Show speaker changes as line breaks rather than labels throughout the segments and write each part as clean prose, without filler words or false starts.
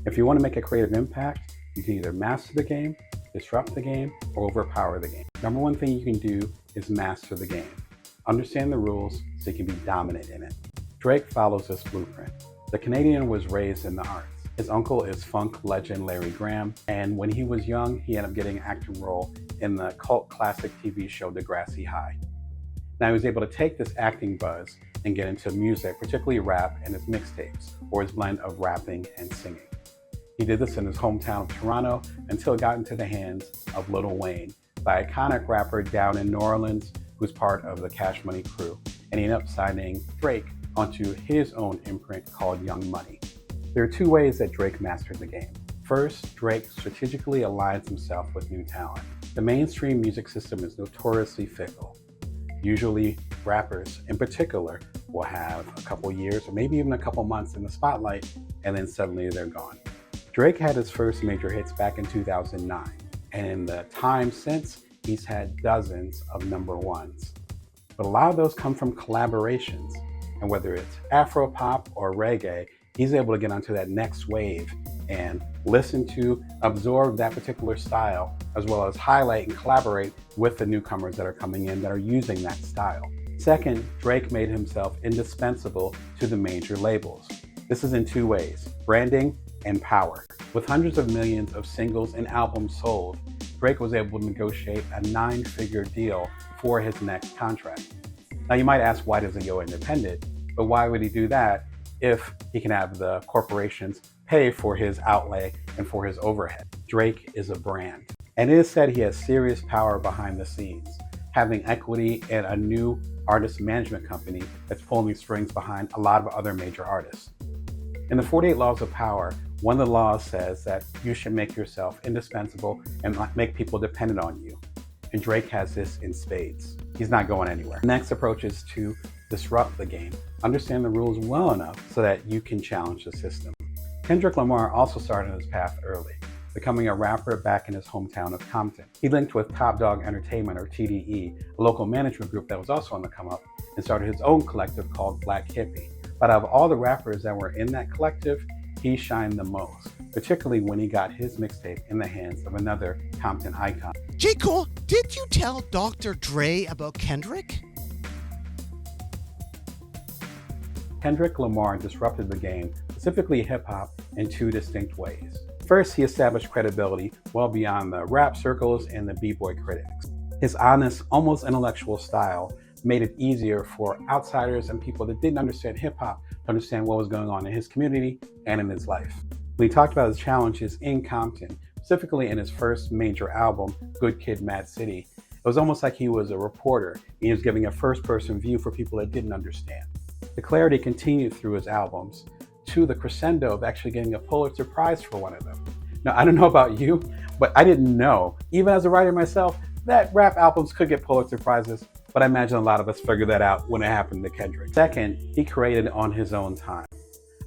If you want to make a creative impact, you can either master the game, disrupt the game, or overpower the game. Number one thing you can do is master the game. Understand the rules so you can be dominant in it. Drake follows this blueprint. The Canadian was raised in the arts. His uncle is funk legend Larry Graham, and when he was young, he ended up getting an acting role in the cult classic TV show Degrassi High. Now he was able to take this acting buzz and get into music, particularly rap and his mixtapes, or his blend of rapping and singing. He did this in his hometown of Toronto until it got into the hands of Lil Wayne, the iconic rapper down in New Orleans who's part of the Cash Money crew, and he ended up signing Drake onto his own imprint called Young Money. There are two ways that Drake mastered the game. First, Drake strategically aligns himself with new talent. The mainstream music system is notoriously fickle. Usually, rappers in particular will have a couple years or maybe even a couple months in the spotlight, and then suddenly they're gone. Drake had his first major hits back in 2009, and in the time since, he's had dozens of number ones. But a lot of those come from collaborations, and whether it's Afro pop or reggae, he's able to get onto that next wave and listen to, absorb that particular style, as well as highlight and collaborate with the newcomers that are coming in that are using that style. Second, Drake made himself indispensable to the major labels. This is in two ways: branding and power. With hundreds of millions of singles and albums sold, Drake was able to negotiate a 9-figure deal for his next contract. Now you might ask, why does he go independent? But why would he do that if he can have the corporations pay for his outlay and for his overhead? Drake is a brand. And it is said he has serious power behind the scenes, having equity in a new artist management company that's pulling strings behind a lot of other major artists. In the 48 Laws of Power, one of the laws says that you should make yourself indispensable and not make people dependent on you. And Drake has this in spades. He's not going anywhere. The next approach is to disrupt the game. Understand the rules well enough so that you can challenge the system. Kendrick Lamar also started his path early, becoming a rapper back in his hometown of Compton. He linked with Top Dog Entertainment, or TDE, a local management group that was also on the come up, and started his own collective called Black Hippie. But out of all the rappers that were in that collective, he shined the most, particularly when he got his mixtape in the hands of another Compton icon.
J. Cole, did you tell Dr. Dre about Kendrick?
Kendrick Lamar disrupted the game, specifically hip-hop, in two distinct ways. First, he established credibility well beyond the rap circles and the b-boy critics. His honest, almost intellectual style made it easier for outsiders and people that didn't understand hip-hop to understand what was going on in his community and in his life. When he talked about his challenges in Compton, specifically in his first major album, Good Kid, Mad City, it was almost like he was a reporter. He was giving a first-person view for people that didn't understand. The clarity continued through his albums to the crescendo of actually getting a Pulitzer Prize for one of them. Now, I don't know about you, but I didn't know, even as a writer myself, that rap albums could get Pulitzer Prizes, but I imagine a lot of us figured that out when it happened to Kendrick. Second, he created on his own time.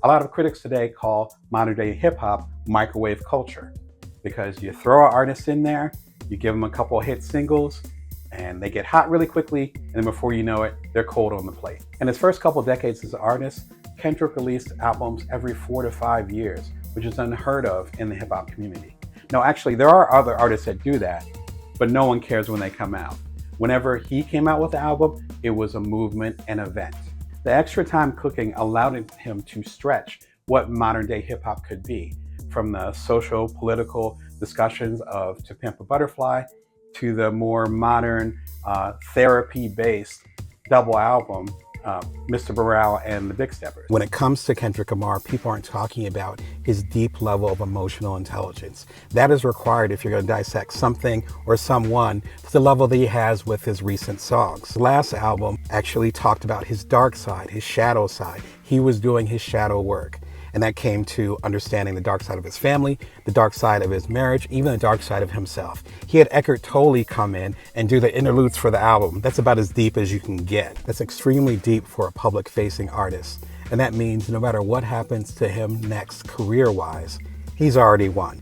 A lot of critics today call modern day hip hop microwave culture, because you throw an artist in there, you give them a couple hit singles, and they get hot really quickly, and then before you know it, they're cold on the plate. In his first couple decades as an artist, Kendrick released albums every 4 to 5 years, which is unheard of in the hip hop community. No, actually, there are other artists that do that, but no one cares when they come out. Whenever he came out with the album, it was a movement, an event. The extra time cooking allowed him to stretch what modern day hip hop could be, from the social, political discussions of To Pimp a Butterfly to the more modern, therapy-based double album, Mr. Burrell and the Big Steppers. When it comes to Kendrick Lamar, people aren't talking about his deep level of emotional intelligence. That is required if you're going to dissect something or someone to the level that he has with his recent songs. The last album actually talked about his dark side, his shadow side. He was doing his shadow work. And that came to understanding the dark side of his family, the dark side of his marriage, even the dark side of himself. He had Eckhart Tolle come in and do the interludes for the album. That's about as deep as you can get. That's extremely deep for a public-facing artist. And that means no matter what happens to him next career-wise, he's already won.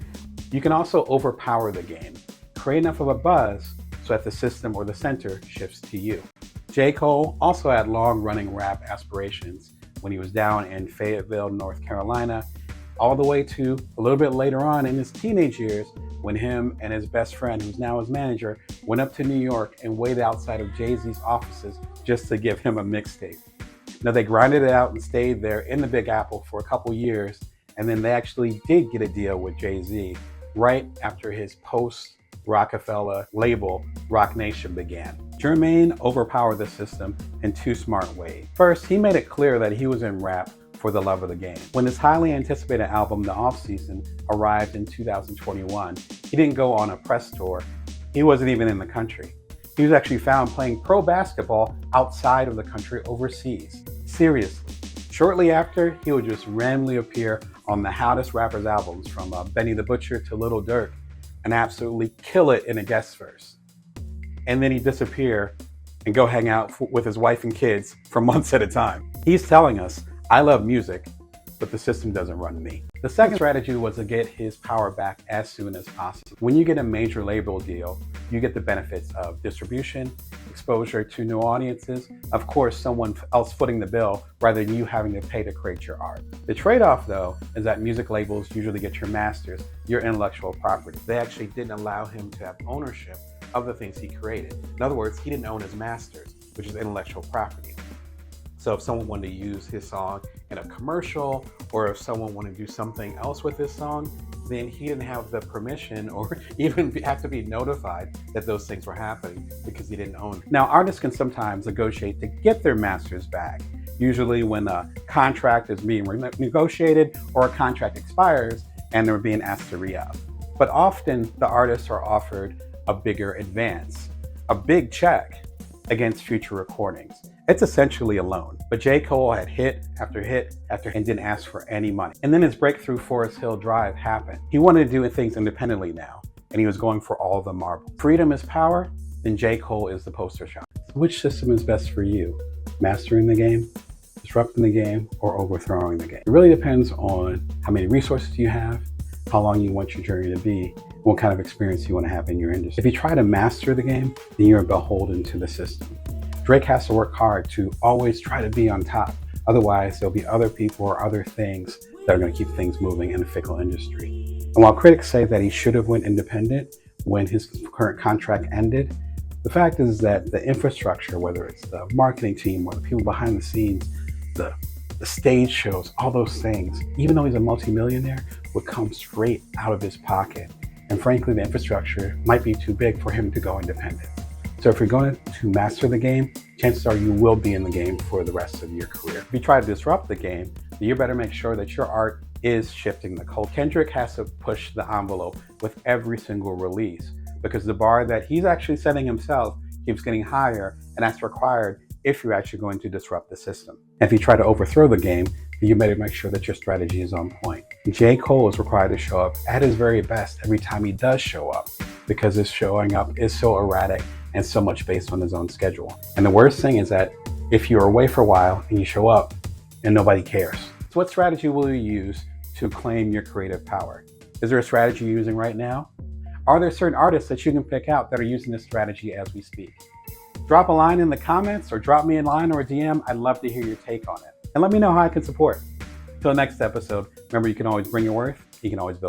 You can also overpower the game. Create enough of a buzz so that the system or the center shifts to you. J. Cole also had long-running rap aspirations when he was down in Fayetteville, North Carolina, all the way to a little bit later on in his teenage years when him and his best friend, who's now his manager, went up to New York and waited outside of Jay-Z's offices just to give him a mixtape. Now, they grinded it out and stayed there in the Big Apple for a couple years, and then they actually did get a deal with Jay-Z right after his post-Rockefeller label, Roc Nation, began. Jermaine overpowered the system in two smart ways. First, he made it clear that he was in rap for the love of the game. When his highly anticipated album, The Offseason, arrived in 2021, he didn't go on a press tour. He wasn't even in the country. He was actually found playing pro basketball outside of the country overseas. Seriously. Shortly after, he would just randomly appear on the hottest rappers' albums, from Benny the Butcher to Lil Durk, and absolutely kill it in a guest verse. And then he'd disappear and go hang out with his wife and kids for months at a time. He's telling us, I love music, but the system doesn't run me. The second strategy was to get his power back as soon as possible. When you get a major label deal, you get the benefits of distribution, exposure to new audiences, of course, someone else footing the bill rather than you having to pay to create your art. The trade-off, though, is that music labels usually get your masters, your intellectual property. They actually didn't allow him to have ownership of the things he created. In other words, he didn't own his masters, which is intellectual property. So if someone wanted to use his song in a commercial, or if someone wanted to do something else with his song, then he didn't have the permission or even have to be notified that those things were happening because he didn't own them. Now, artists can sometimes negotiate to get their masters back, usually when a contract is being negotiated or a contract expires and they're being asked to re-up. But often the artists are offered a bigger advance, a big check against future recordings. It's essentially a loan. But J. Cole had hit after hit after hit and didn't ask for any money. And then his breakthrough Forest Hill Drive happened. He wanted to do things independently now, and he was going for all the marbles. Freedom is power, then J. Cole is the poster child. Which system is best for you? Mastering the game, disrupting the game, or overthrowing the game? It really depends on how many resources you have, how long you want your journey to be, what kind of experience you want to have in your industry. If you try to master the game, then you're beholden to the system. Drake has to work hard to always try to be on top. Otherwise, there'll be other people or other things that are going to keep things moving in a fickle industry. And while critics say that he should have went independent when his current contract ended, the fact is that the infrastructure, whether it's the marketing team or the people behind the scenes, the stage shows, all those things, even though he's a multimillionaire, would come straight out of his pocket. And frankly, the infrastructure might be too big for him to go independent. So if you're going to master the game, chances are you will be in the game for the rest of your career. If you try to disrupt the game, you better make sure that your art is shifting the culture. Kendrick has to push the envelope with every single release because the bar that he's actually setting himself keeps getting higher, and that's required if you're actually going to disrupt the system. And if you try to overthrow the game, you better make sure that your strategy is on point. J. Cole is required to show up at his very best every time he does show up because his showing up is so erratic and so much based on his own schedule. And the worst thing is that if you're away for a while and you show up and nobody cares. So what strategy will you use to claim your creative power? Is there a strategy you're using right now? Are there certain artists that you can pick out that are using this strategy as we speak? Drop a line in the comments or drop me a line or a DM. I'd love to hear your take on it. And let me know how I can support. Till next episode, remember you can always bring your worth, you can always build.